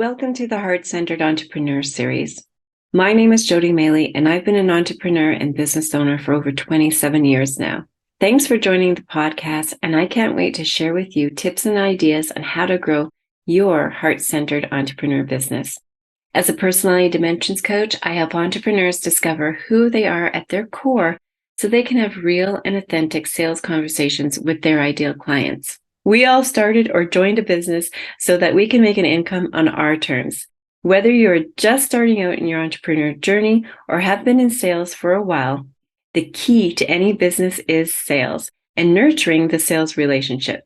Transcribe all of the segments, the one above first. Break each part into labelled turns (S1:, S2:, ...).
S1: Welcome to the Heart-Centered Entrepreneur Series. My name is Jody Maley, and I've been an entrepreneur and business owner for over 27 years now. Thanks for joining the podcast, and I can't wait to share with you tips and ideas on how to grow your heart-centered entrepreneur business. As a personality dimensions coach, I help entrepreneurs discover who they are at their core so they can have real and authentic sales conversations with their ideal clients. We all started or joined a business so that we can make an income on our terms. Whether you're just starting out in your entrepreneur journey or have been in sales for a while, the key to any business is sales and nurturing the sales relationship.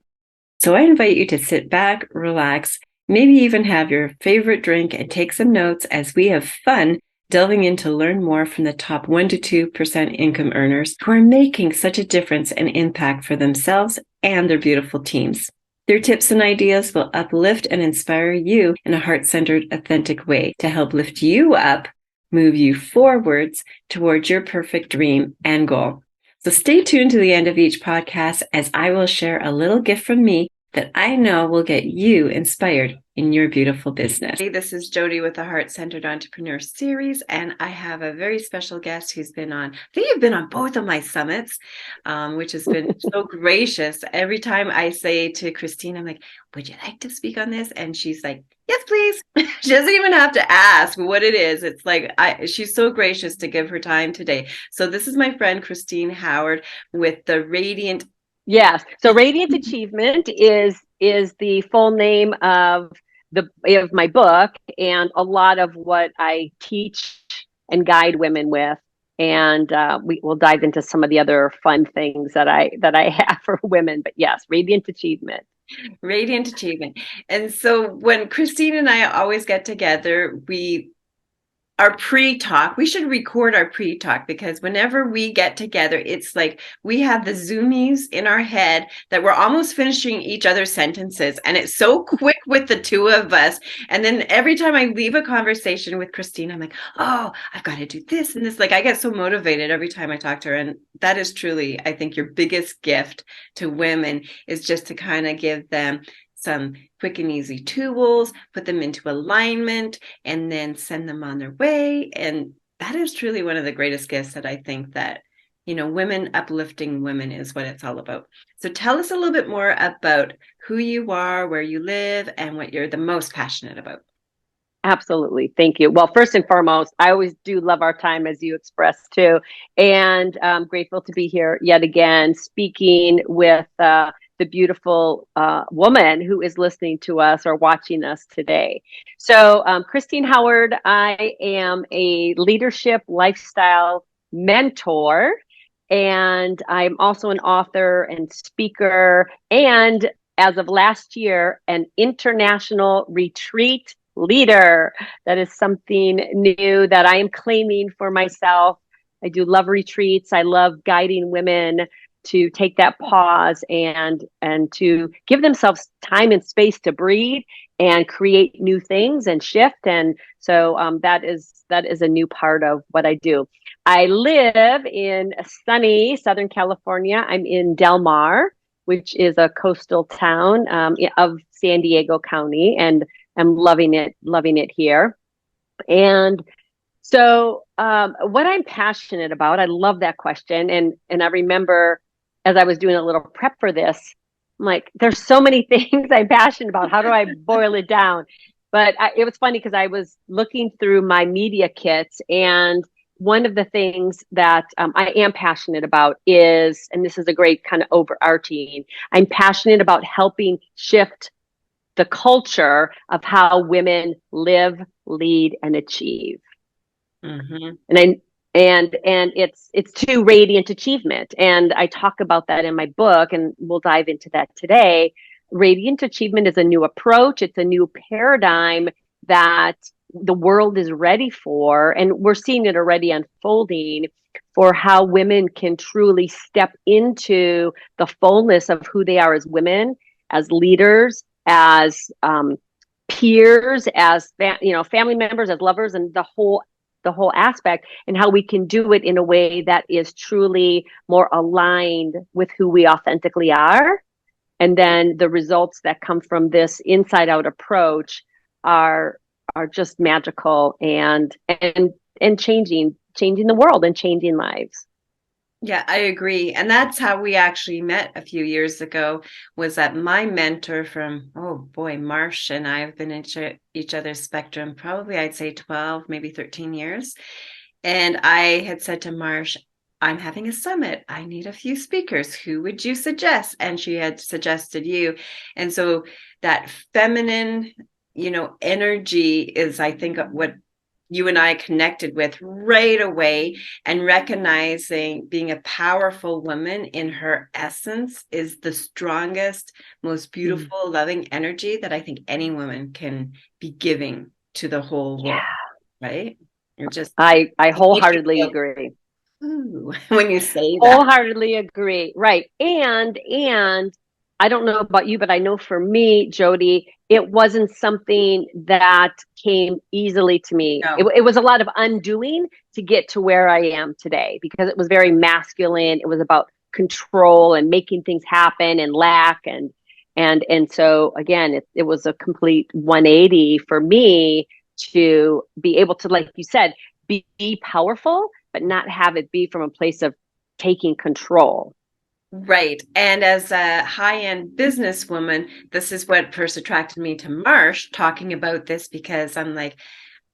S1: So I invite you to sit back, relax, maybe even have your favorite drink and take some notes as we have fun delving in to learn more from the top 1% to 2% income earners who are making such a difference and impact for themselves and their beautiful teams. Their tips and ideas will uplift and inspire you in a heart-centered, authentic way to help lift you up, move you forwards towards your perfect dream and goal. So stay tuned to the end of each podcast as I will share a little gift from me that I know will get you inspired in your beautiful business. Hey, this is Jody with the Heart-Centered Entrepreneur Series, and I have a very special guest who's been on, I think you've been on both of my summits, which has been so gracious. Every time I say to Christine, I'm like, would you like to speak on this? And she's like, yes, please. She doesn't even have to ask what it is. It's like, she's so gracious to give her time today. So this is my friend, Christine Howard with the Radiant.
S2: Yes. So Radiant Achievement is the full name of my book and a lot of what I teach and guide women with. And we will dive into some of the other fun things that I have for women. But yes, Radiant Achievement.
S1: Radiant Achievement. And so when Christine and I always get together, our pre-talk, we should record our pre-talk because whenever we get together, it's like we have the zoomies in our head that we're almost finishing each other's sentences. And it's so quick with the two of us. And then every time I leave a conversation with Christine, I'm like, oh, I've got to do this and this. Like I get so motivated every time I talk to her. And that is truly, I think, your biggest gift to women is just to kind of give them some quick and easy tools, put them into alignment, and then send them on their way. And that is truly one of the greatest gifts that I think that, women uplifting women is what it's all about. So tell us a little bit more about who you are, where you live, and what you're the most passionate about.
S2: Absolutely. Thank you. Well, first and foremost, I always do love our time, as you expressed too. And I'm grateful to be here yet again, speaking with the beautiful woman who is listening to us or watching us today. So Christine Howard, I am a leadership lifestyle mentor, and I'm also an author and speaker, and as of last year, an international retreat leader. That is something new that I am claiming for myself. I do love retreats. I love guiding women to take that pause and to give themselves time and space to breathe and create new things and shift. And so that is a new part of what I do. I live in sunny Southern California. I'm in Del Mar, which is a coastal town of San Diego County, and I'm loving it here. And so what I'm passionate about, I love that question. And I remember as I was doing a little prep for this, I'm like, there's so many things I'm passionate about. How do I boil it down? But it was funny because I was looking through my media kits, and one of the things that I am passionate about is, and this is a great kind of overarching, I'm passionate about helping shift the culture of how women live, lead, and achieve. Mm-hmm. And it's to radiant achievement. And I talk about that in my book, and we'll dive into that today. Radiant achievement is a new approach. It's a new paradigm that the world is ready for. And we're seeing it already unfolding for how women can truly step into the fullness of who they are as women, as leaders, as peers, as family members, as lovers, and the whole aspect, and how we can do it in a way that is truly more aligned with who we authentically are. And then the results that come from this inside out approach are are just magical and changing the world and changing lives.
S1: Yeah, I agree. And that's how we actually met a few years ago, was that my mentor from, oh boy, Marsh and I have been in each other's spectrum, probably I'd say 12, maybe 13 years. And I had said to Marsh, I'm having a summit. I need a few speakers. Who would you suggest? And she had suggested you. And so that feminine, energy is, I think, what you and I connected with right away, and recognizing being a powerful woman in her essence is the strongest, most beautiful, loving energy that I think any woman can be giving to the whole world, right? You're just,
S2: I
S1: it makes you
S2: wholeheartedly
S1: feel,
S2: agree.
S1: ooh, when you say that.
S2: Wholeheartedly agree. Right. And I don't know about you, but I know for me, Jody, it wasn't something that came easily to me.
S1: No.
S2: It was a lot of undoing to get to where I am today, because it was very masculine. It was about control and making things happen and lack and so again, it was a complete 180 for me to be able to, like you said, be powerful, but not have it be from a place of taking control.
S1: Right. And as a high-end businesswoman, this is what first attracted me to Marsh, talking about this, because I'm like,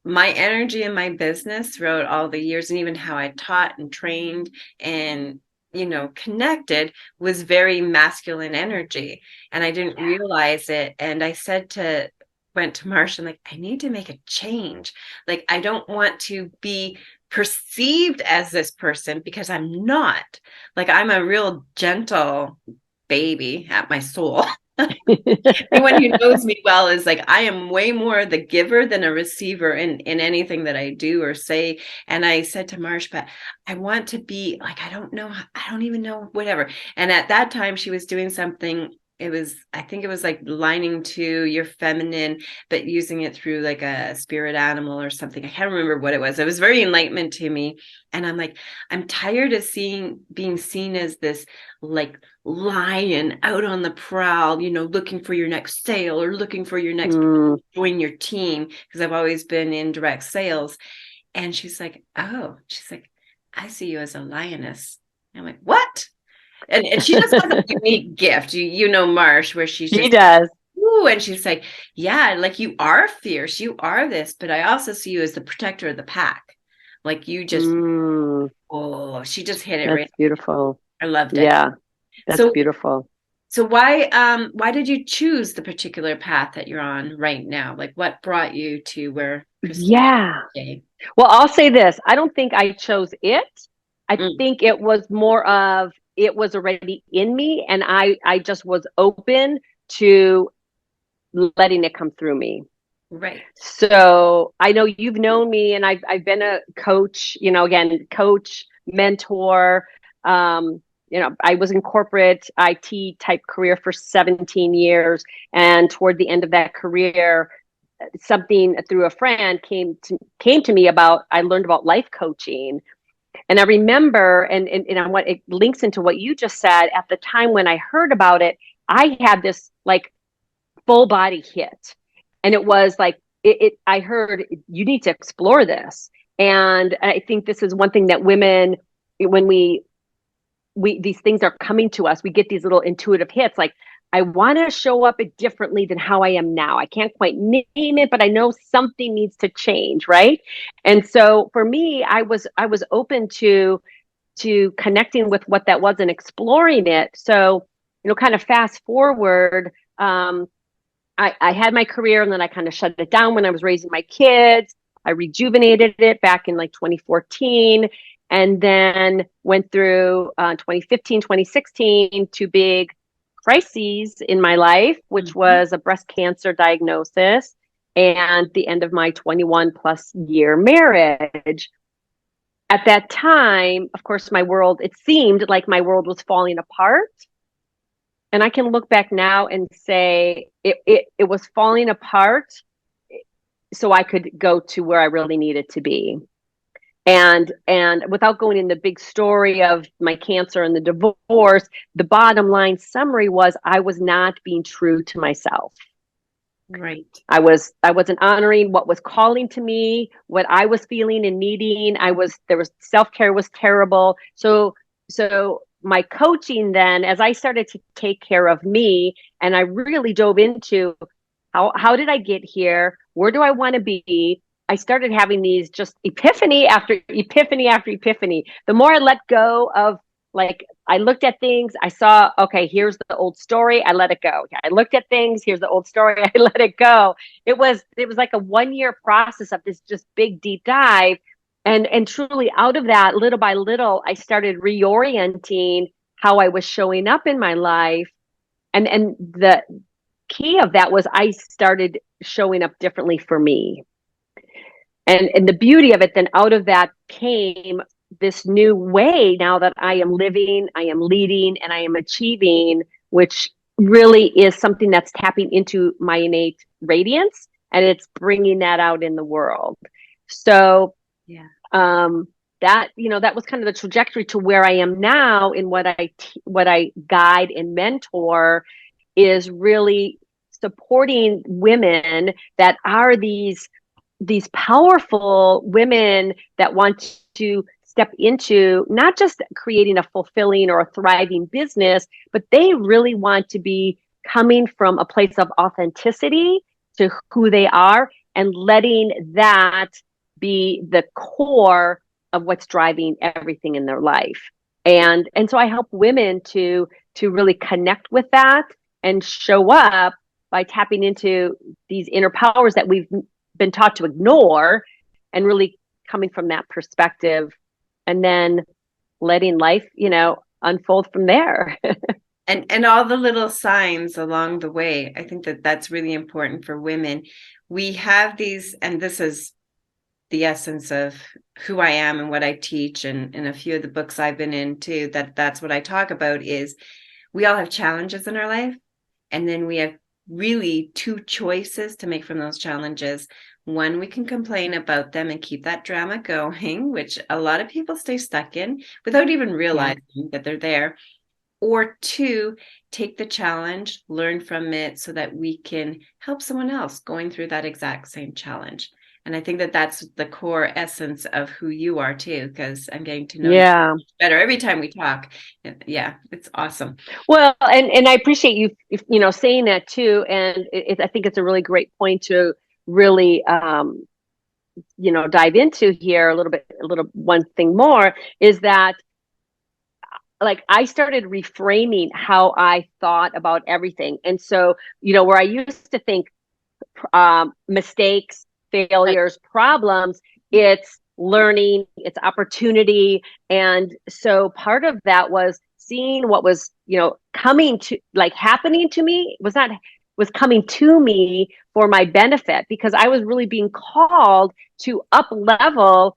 S1: my energy in my business throughout all the years, and even how I taught and trained and connected, was very masculine energy, and I didn't realize it. And I went to Marsh and like, I need to make a change. Like, I don't want to be perceived as this person, because I'm not. Like, I'm a real gentle baby at my soul. Anyone who knows me well is like, I am way more the giver than a receiver in anything that I do or say. And I said to Marsh, but I want to be like, I don't even know, whatever. And at that time she was doing something. I think it was like lining to your feminine, but using it through like a spirit animal or something. I can't remember what it was. It was very enlightenment to me. And I'm like, I'm tired of being seen as this like lion out on the prowl, looking for your next sale or looking for your next join your team, because I've always been in direct sales. And she's like, I see you as a lioness. I'm like, what? And she just has a unique gift. You know Marsh, where she's
S2: She
S1: just,
S2: does.
S1: ooh, and she's like, yeah, like, you are fierce, you are this, but I also see you as the protector of the pack. Like, you just, oh, she just hit it
S2: That's
S1: right.
S2: beautiful.
S1: I loved it.
S2: Yeah, that's
S1: So
S2: beautiful.
S1: So why did you choose the particular path that you're on right now? Like, what brought you to where Christine
S2: Yeah.
S1: is?
S2: Well, I'll say this. I don't think I chose it. I
S1: Mm,
S2: think it was more of, it was already in me, and I just was open to letting it come through me.
S1: right.
S2: So I know you've known me, and I've been a coach, again, coach, mentor. I was in corporate IT type career for 17 years. And toward the end of that career, something through a friend came to me about, I learned about life coaching. And I remember, and what it links into what you just said, at the time when I heard about it, I had this like full body hit. And it was like, I heard, you need to explore this. And I think this is one thing that women, when these things are coming to us, we get these little intuitive hits, like, I want to show up differently than how I am now. I can't quite name it, but I know something needs to change, right? And so for me, I was open to connecting with what that was and exploring it. So, kind of fast forward, I had my career, and then I kind of shut it down when I was raising my kids. I rejuvenated it back in like 2014, and then went through 2015, 2016, two big crises in my life, which
S1: Mhm.
S2: was a breast cancer diagnosis and the end of my 21 plus year marriage. At that time, of course, it seemed like my world was falling apart. And I can look back now and say it was falling apart so I could go to where I really needed to be. And without going in the big story of my cancer and the divorce, the bottom line summary was, I was not being true to myself.
S1: Right.
S2: I wasn't honoring what was calling to me, what I was feeling and needing. There was self-care was terrible. So my coaching then, as I started to take care of me, and I really dove into how did I get here? Where do I want to be? I started having these just epiphany after epiphany after epiphany. The more I let go of, like, I looked at things, I saw, okay, here's the old story, I let it go. I looked at things, here's the old story, I let it go. It was like a 1 year process of this just big deep dive. And truly out of that, little by little, I started reorienting how I was showing up in my life. And the key of that was I started showing up differently for me. And the beauty of it, then out of that came this new way now that I am living, I am leading, and I am achieving, which really is something that's tapping into my innate radiance, and it's bringing that out in the world. So,
S1: Yeah.
S2: that was kind of the trajectory to where I am now in what I guide and mentor is really supporting women that are these powerful women that want to step into not just creating a fulfilling or a thriving business, but they really want to be coming from a place of authenticity to who they are and letting that be the core of what's driving everything in their life. And so I help women to really connect with that and show up by tapping into these inner powers that we've been taught to ignore, and really coming from that perspective, and then letting life, unfold from there.
S1: And all the little signs along the way. I think that that's really important for women. We have these, and this is the essence of who I am and what I teach, and in a few of the books I've been in too, that's what I talk about is we all have challenges in our life, and then we have really two choices to make from those challenges. One, we can complain about them and keep that drama going, which a lot of people stay stuck in without even realizing that they're there. Or two, take the challenge, learn from it so that we can help someone else going through that exact same challenge. And I think that that's the core essence of who you are too, because I'm getting to know you better every time we talk. Yeah, it's awesome.
S2: Well, and I appreciate you, saying that too. And I think it's a really great point to really, dive into here a little one thing more is that, like, I started reframing how I thought about everything. And so, where I used to think mistakes, failures, problems, it's learning, it's opportunity. And so part of that was seeing what was, coming to, like, happening to me was coming to me for my benefit, because I was really being called to up level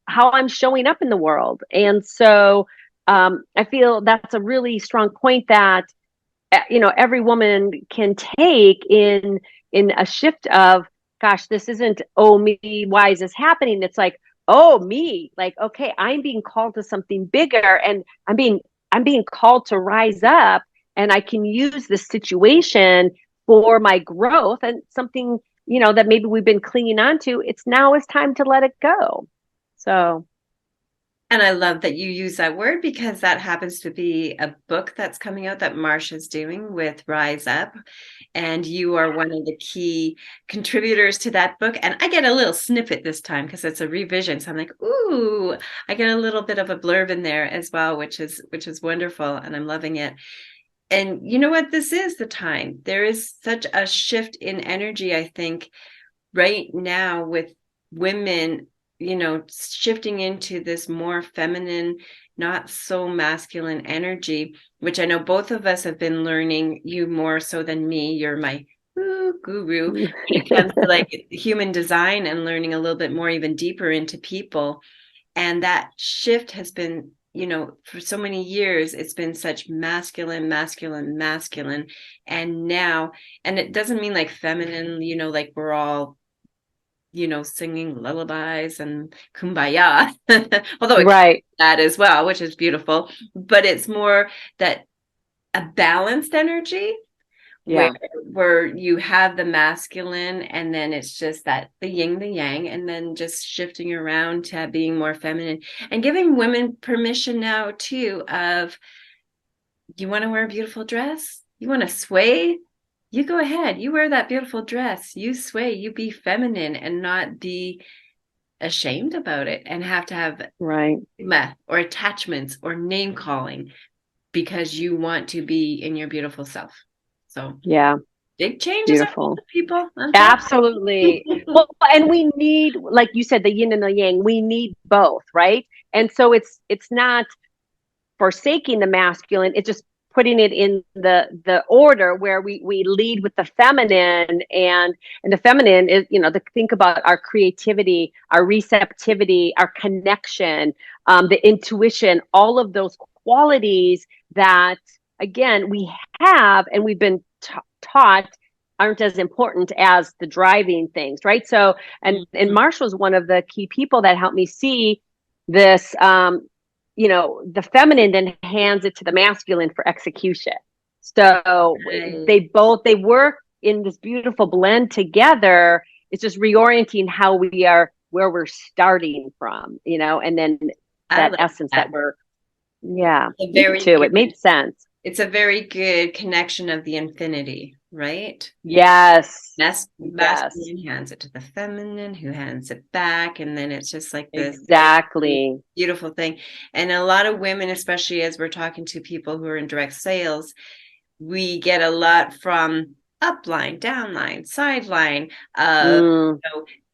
S2: how I'm showing up in the world. And so I feel that's a really strong point that every woman can take in a shift of, gosh, this isn't, oh me, why is this happening? It's like, oh me, like, okay, I'm being called to something bigger, and I'm being called to rise up, and I can use this situation for my growth, and something that maybe we've been clinging on to. It's time to let it go. So.
S1: And I love that you use that word, because that happens to be a book that's coming out that Marsha's doing with Rise Up. And you are one of the key contributors to that book. And I get a little snippet this time because it's a revision. So I'm like, ooh, I get a little bit of a blurb in there as well, which is wonderful. And I'm loving it. And you know what? This is the time. There is such a shift in energy, I think, right now with women, shifting into this more feminine, not so masculine energy, which I know both of us have been learning, you more so than me. You're my guru when it comes to like human design and learning a little bit more, even deeper into people. And that shift has been, for so many years, it's been such masculine, masculine, masculine. And now, and it doesn't mean like feminine, like we're all singing lullabies and kumbaya, although it
S2: Right.
S1: that as well, which is beautiful. But it's more that a balanced energy
S2: Yeah.
S1: where you have the masculine and then it's just that the yin, the yang, and then just shifting around to being more feminine and giving women permission now too of, you want to wear a beautiful dress? You want to sway? You go ahead. You wear that beautiful dress. You sway. You be feminine and not be ashamed about it and have to have
S2: Right.
S1: or attachments or name calling because you want to be in your beautiful self. So
S2: Yeah.
S1: big changes are
S2: Beautiful.
S1: people.
S2: Absolutely. Well, and we need, like you said, the yin and the yang. We need both, right? And so it's not forsaking the masculine, it's just putting it in the order where we lead with the feminine, and the feminine is, to think about our creativity, our receptivity, our connection, the intuition, all of those qualities that, again, we have and we've been taught aren't as important as the driving things, right? So, and Marshall's one of the key people that helped me see this, the feminine then hands it to the masculine for execution. So they work in this beautiful blend together. It's just reorienting how we are, where we're starting from, and then that essence that we're, me too. It made sense.
S1: It's a very good connection of the infinity, right?
S2: Yes.
S1: Masculine hands it to the feminine, who hands it back, and then it's just like this
S2: exactly
S1: beautiful thing. And a lot of women, especially as we're talking to people who are in direct sales, we get a lot from upline, downline, sideline,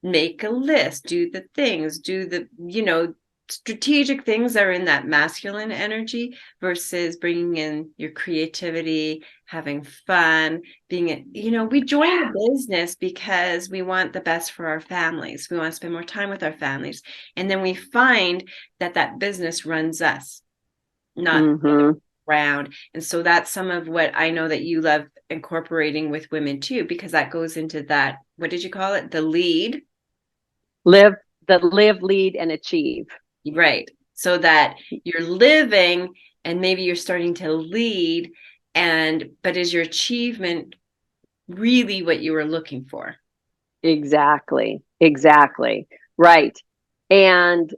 S1: make a list, do the things, do the, strategic things that are in that masculine energy versus bringing in your creativity, having fun, being, we join the business because we want the best for our families. We want to spend more time with our families. And then we find that business runs us, not around. And so that's some of what I know that you love incorporating with women too, because that goes into that, what did you call it? The lead.
S2: Live, lead, and achieve.
S1: Right. So that you're living and maybe you're starting to lead, but is your achievement really what you were looking for?
S2: Exactly. Right. And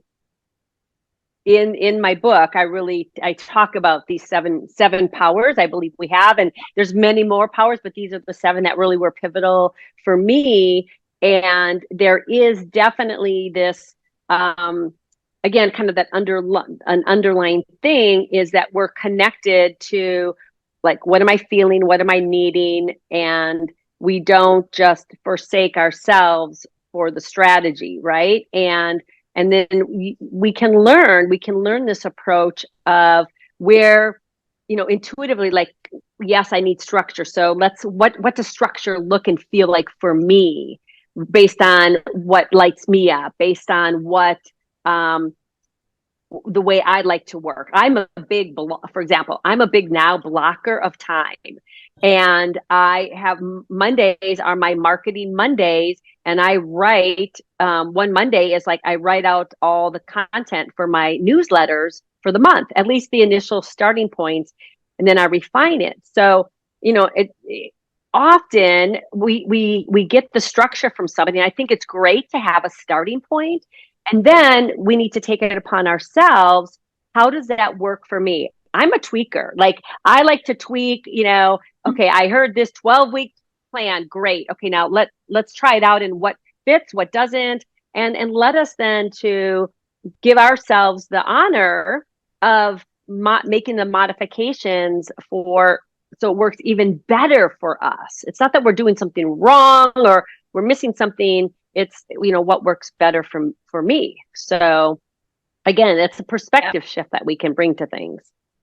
S2: in my book, I talk about these seven powers I believe we have, and there's many more powers, but these are the seven that really were pivotal for me. And there is definitely this, again, kind of that an underlying thing is that we're connected to, like, what am I feeling? What am I needing? And we don't just forsake ourselves for the strategy, right? And then we can learn this approach of where, intuitively, like, yes, I need structure. So what does structure look and feel like for me, based on what lights me up, based on what, the way I like to work. For example, I'm a big now blocker of time. And I have Mondays are my marketing Mondays. And I write, one Monday is like, I write out all the content for my newsletters for the month, at least the initial starting points. And then I refine it. So, often we get the structure from somebody. And I think it's great to have a starting point. And then we need to take it upon ourselves. How does that work for me? I'm a tweaker. Like, I like to tweak, okay, I heard this 12-week plan. Great. Okay, now let's try it out and what fits, what doesn't. And let us then to give ourselves the honor of making the modifications so it works even better for us. It's not that we're doing something wrong or we're missing something. It's, what works better for me. So again, it's a perspective shift that we can bring to things.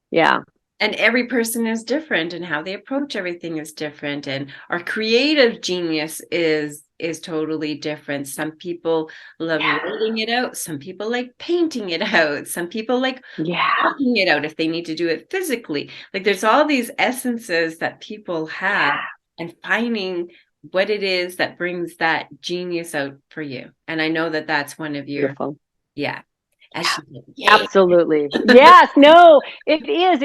S2: Yeah.
S1: And every person is different and how they approach everything is different. And our creative genius is totally different. Some people love writing it out. Some people like painting it out. Some people like walking it out if they need to do it physically. Like, there's all these essences that people have, and finding what it is that brings that genius out for you. And I know that that's one of your,
S2: beautiful.
S1: Absolutely.
S2: Yes, no, it is.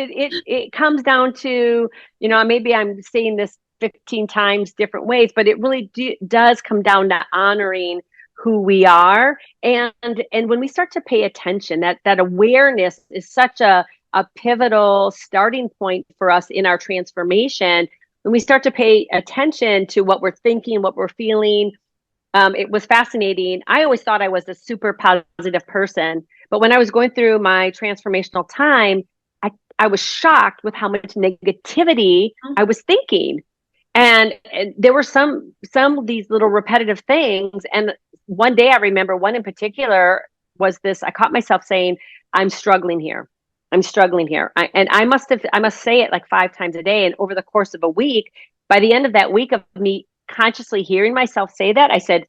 S2: It comes down to, maybe I'm saying this 15 times different ways, but it really does come down to honoring who we are. And when we start to pay attention, that awareness is such a pivotal starting point for us in our transformation. When we start to pay attention to what we're thinking, what we're feeling, it was fascinating. I always thought I was a super positive person, but when I was going through my transformational time, I was shocked with how much negativity I was thinking. And there were some of these little repetitive things. And one day I remember one in particular was this. I caught myself saying, I'm struggling here. I'm struggling here. And I must say it like 5 times a day. And over the course of a week, by the end of that week of me consciously hearing myself say that, I said,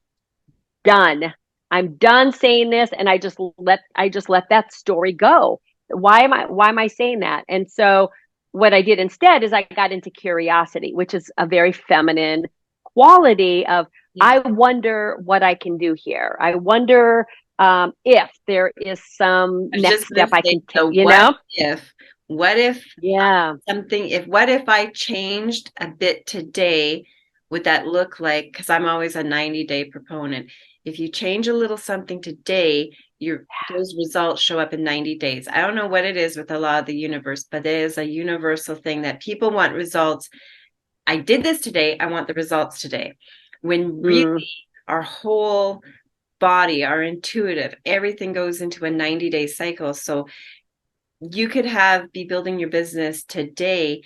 S2: done. I'm done saying this. And I just let that story go. Why am I saying that? And so what I did instead is I got into curiosity, which is a very feminine quality of, I wonder what I can do here. I wonder if there is some next step I can take,
S1: what if
S2: yeah,
S1: what if I changed a bit today? Would that look like, because I'm always a 90-day proponent. If you change a little something today, those results show up in 90 days. I don't know what it is with the law of the universe, but it is a universal thing that people want results. I did this today. I want the results today. When really our whole body, our intuitive, everything goes into a 90-day cycle. So you could be building your business today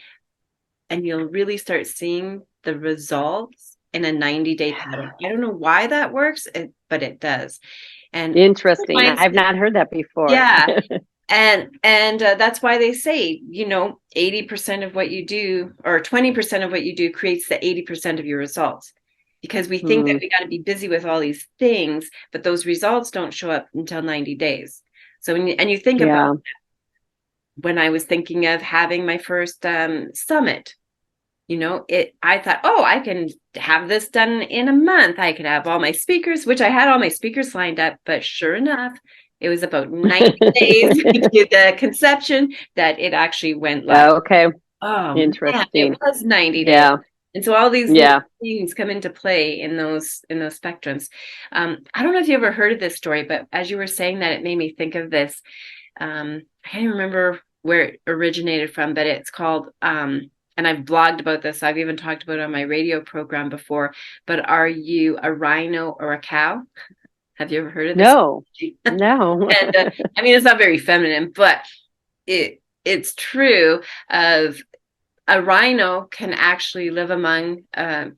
S1: and you'll really start seeing the results in a 90-day pattern. I don't know why that works, but it does. And
S2: interesting. I've not heard that before.
S1: Yeah. And that's why they say, 80% of what you do, or 20% of what you do, creates the 80% of your results. Because we think that we got to be busy with all these things, but those results don't show up until 90 days. So when you think about that, when I was thinking of having my first summit, I thought, I can have this done in a month. I could have all my speakers, which I had all my speakers lined up, but sure enough, it was about 90 days to the conception that it actually went live.
S2: Okay.
S1: Oh,
S2: interesting.
S1: Man, it was 90 days. Yeah. And so all these things come into play in those spectrums. I don't know if you ever heard of this story, but as you were saying that, it made me think of this. I can't even remember where it originated from, but it's called, and I've blogged about this. I've even talked about it on my radio program before, but are you a rhino or a cow? Have you ever heard of this?
S2: No.
S1: And it's not very feminine, but it's true of a rhino can actually live among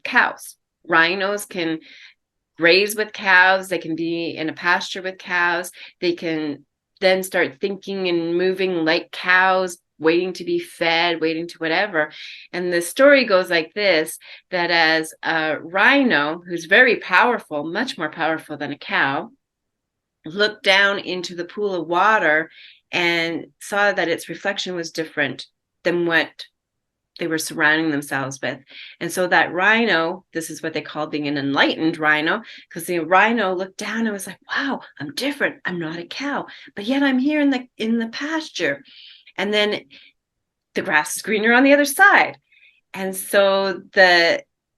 S1: cows. Rhinos can graze with cows. They can be in a pasture with cows. They can then start thinking and moving like cows, waiting to be fed, waiting to whatever. And the story goes like this, that as a rhino, who's very powerful, much more powerful than a cow, looked down into the pool of water and saw that its reflection was different than what they were surrounding themselves with. And so that rhino, this is what they call being an enlightened rhino, because the rhino looked down and was like, wow, I'm different. I'm not a cow, but yet I'm here in the pasture. And then the grass is greener on the other side. And so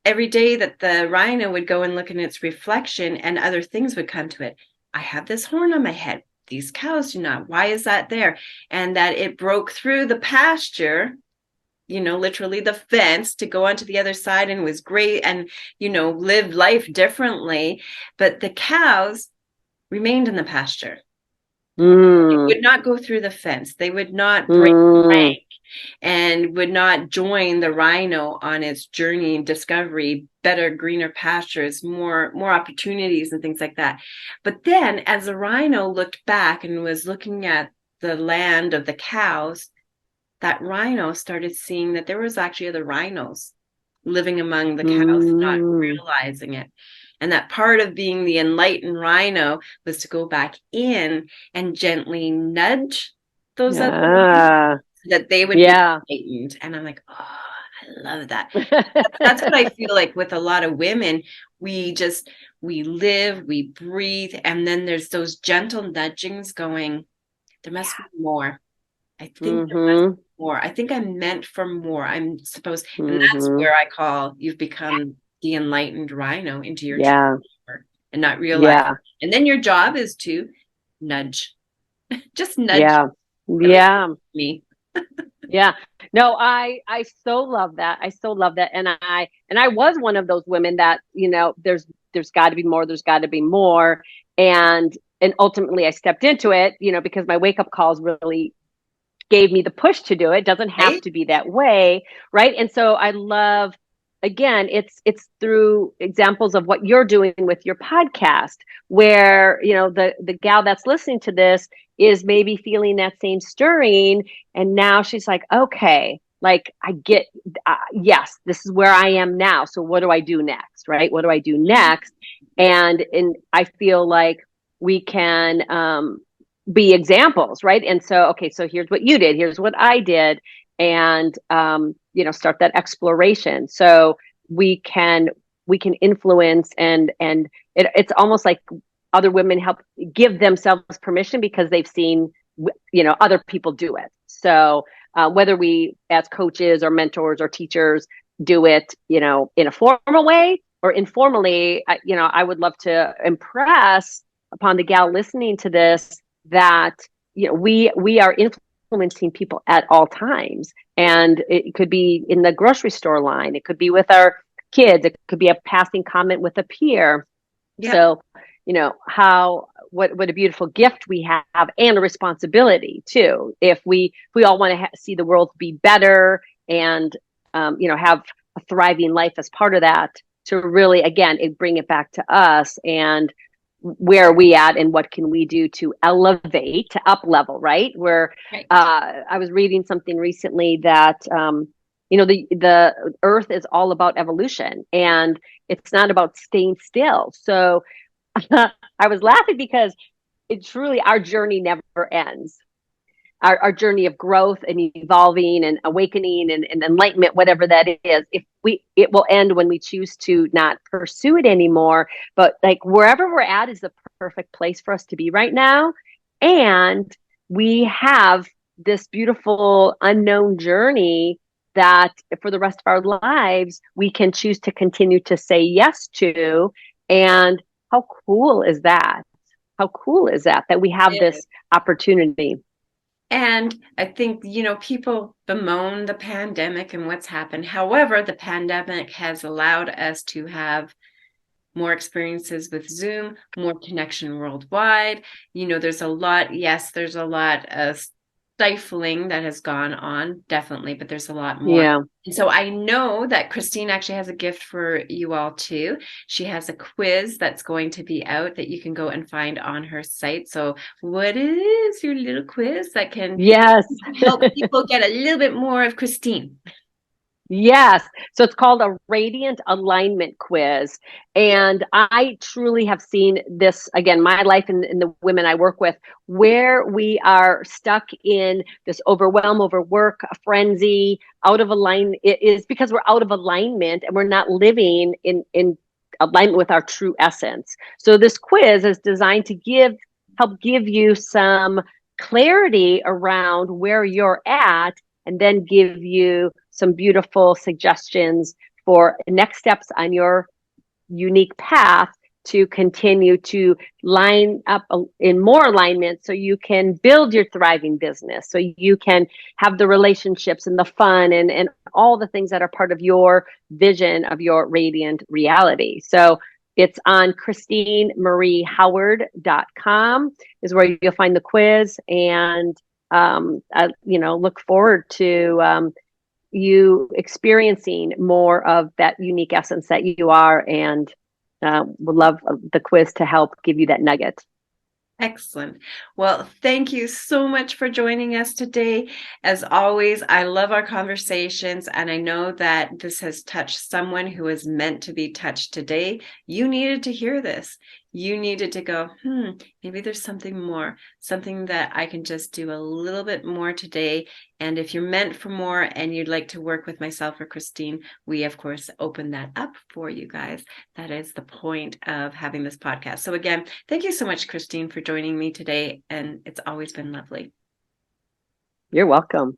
S1: every day that the rhino would go and look in its reflection, and other things would come to it. I have this horn on my head. These cows do not. Why is that there? And that it broke through the pasture, literally the fence, to go onto the other side, and was great and, lived life differently. But the cows remained in the pasture. They would not go through the fence. They would not break rank and would not join the rhino on its journey and discovery, better, greener pastures, more opportunities and things like that. But then as the rhino looked back and was looking at the land of the cows, that rhino started seeing that there was actually other rhinos living among the cows, not realizing it. And that part of being the enlightened rhino was to go back in and gently nudge those other rhinos so that they would be enlightened. And I'm like, oh, I love that. That's what I feel like with a lot of women. We live, we breathe, and then there's those gentle nudgings going, there must be more. I think there must
S2: Mm-hmm.
S1: be more. I think I'm meant for more. I'm supposed, and that's
S2: Mm-hmm.
S1: where I call you've become the enlightened rhino into your true
S2: Yeah.
S1: power and not realize.
S2: Yeah.
S1: And then your job is to nudge, just nudge
S2: Yeah.
S1: every
S2: Yeah.
S1: me.
S2: Yeah. No, I so love that. I so love that. And I was one of those women that, there's got to be more, there's got to be more. And ultimately I stepped into it, because my wake up calls really gave me the push to do it. It doesn't have
S1: Right?
S2: to be that way, right? And so I love, again, it's through examples of what you're doing with your podcast, where the gal that's listening to this is maybe feeling that same stirring, and now she's like, okay, like I get, yes, this is where I am now. So what do I do next, right? What do I do next? And I feel like we can be examples, right? And so, okay, so here's what you did, here's what I did, and start that exploration. So we can influence, and it's almost like other women help give themselves permission because they've seen other people do it. So whether we as coaches or mentors or teachers do it in a formal way or informally, I would love to impress upon the gal listening to this that we are influencing people at all times, and it could be in the grocery store line, it could be with our kids, it could be a passing comment with a peer.
S1: Yep.
S2: So how what a beautiful gift we have, and a responsibility too, if we all want to see the world be better, and have a thriving life as part of that, to really again bring it back to us, and where are we at, and what can we do to elevate, to up level, right? Where
S1: Right.
S2: I was reading something recently that the earth is all about evolution, and it's not about staying still. So I was laughing because it truly, our journey never ends. Our journey of growth and evolving and awakening and enlightenment, whatever that is, it will end when we choose to not pursue it anymore. But like wherever we're at is the perfect place for us to be right now. And we have this beautiful unknown journey that for the rest of our lives, we can choose to continue to say yes to. And how cool is that? How cool is that we have
S1: It is.
S2: this opportunity?
S1: And I think, people bemoan the pandemic and what's happened. However, the pandemic has allowed us to have more experiences with Zoom, more connection worldwide. There's a lot of stifling that has gone on, definitely, but there's a lot more.
S2: Yeah.
S1: And so I know that Christine actually has a gift for you all too. She has a quiz that's going to be out that you can go and find on her site. So what is your little quiz that can
S2: Yes.
S1: help people get a little bit more of Christine?
S2: Yes. So it's called a Radiant Alignment Quiz. And I truly have seen this, again, my life and the women I work with, where we are stuck in this overwhelm, overwork, a frenzy, out of alignment. It is because we're out of alignment and we're not living in alignment with our true essence. So this quiz is designed to help give you some clarity around where you're at, and then give you some beautiful suggestions for next steps on your unique path to continue to line up in more alignment, so you can build your thriving business, so you can have the relationships and the fun and all the things that are part of your vision of your radiant reality. So it's on christinemarieHoward.com is where you'll find the quiz. And I look forward to you experiencing more of that unique essence that you are, and would love the quiz to help give you that nugget.
S1: Excellent. Well, thank you so much for joining us today. As always, I love our conversations, and I know that this has touched someone who is meant to be touched today. You needed to hear this. You needed to go, maybe there's something more, something that I can just do a little bit more today. And if you're meant for more and you'd like to work with myself or Christine, we, of course, open that up for you guys. That is the point of having this podcast. So again, thank you so much, Christine, for joining me today. And it's always been lovely.
S2: You're welcome.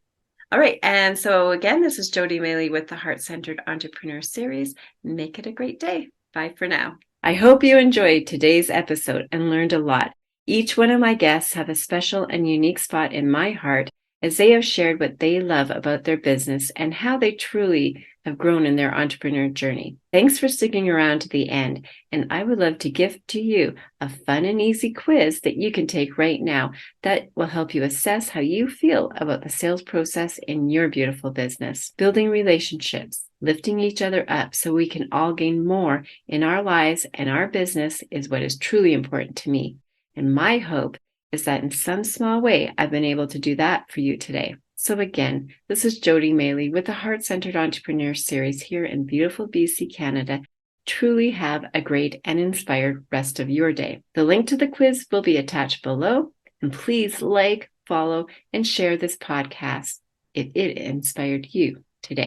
S1: All right. And so again, this is Jody Maley with the Heart-Centered Entrepreneur Series. Make it a great day. Bye for now. I hope you enjoyed today's episode and learned a lot. Each one of my guests have a special and unique spot in my heart as they have shared what they love about their business and how they truly have grown in their entrepreneur journey. Thanks for sticking around to the end, and I would love to gift to you a fun and easy quiz that you can take right now that will help you assess how you feel about the sales process in your beautiful business. Building relationships, lifting each other up so we can all gain more in our lives and our business is what is truly important to me. And my hope is that in some small way, I've been able to do that for you today. So again, this is Jody Maley with the Heart-Centered Entrepreneur Series here in beautiful BC, Canada. Truly have a great and inspired rest of your day. The link to the quiz will be attached below, and please like, follow, and share this podcast if it inspired you.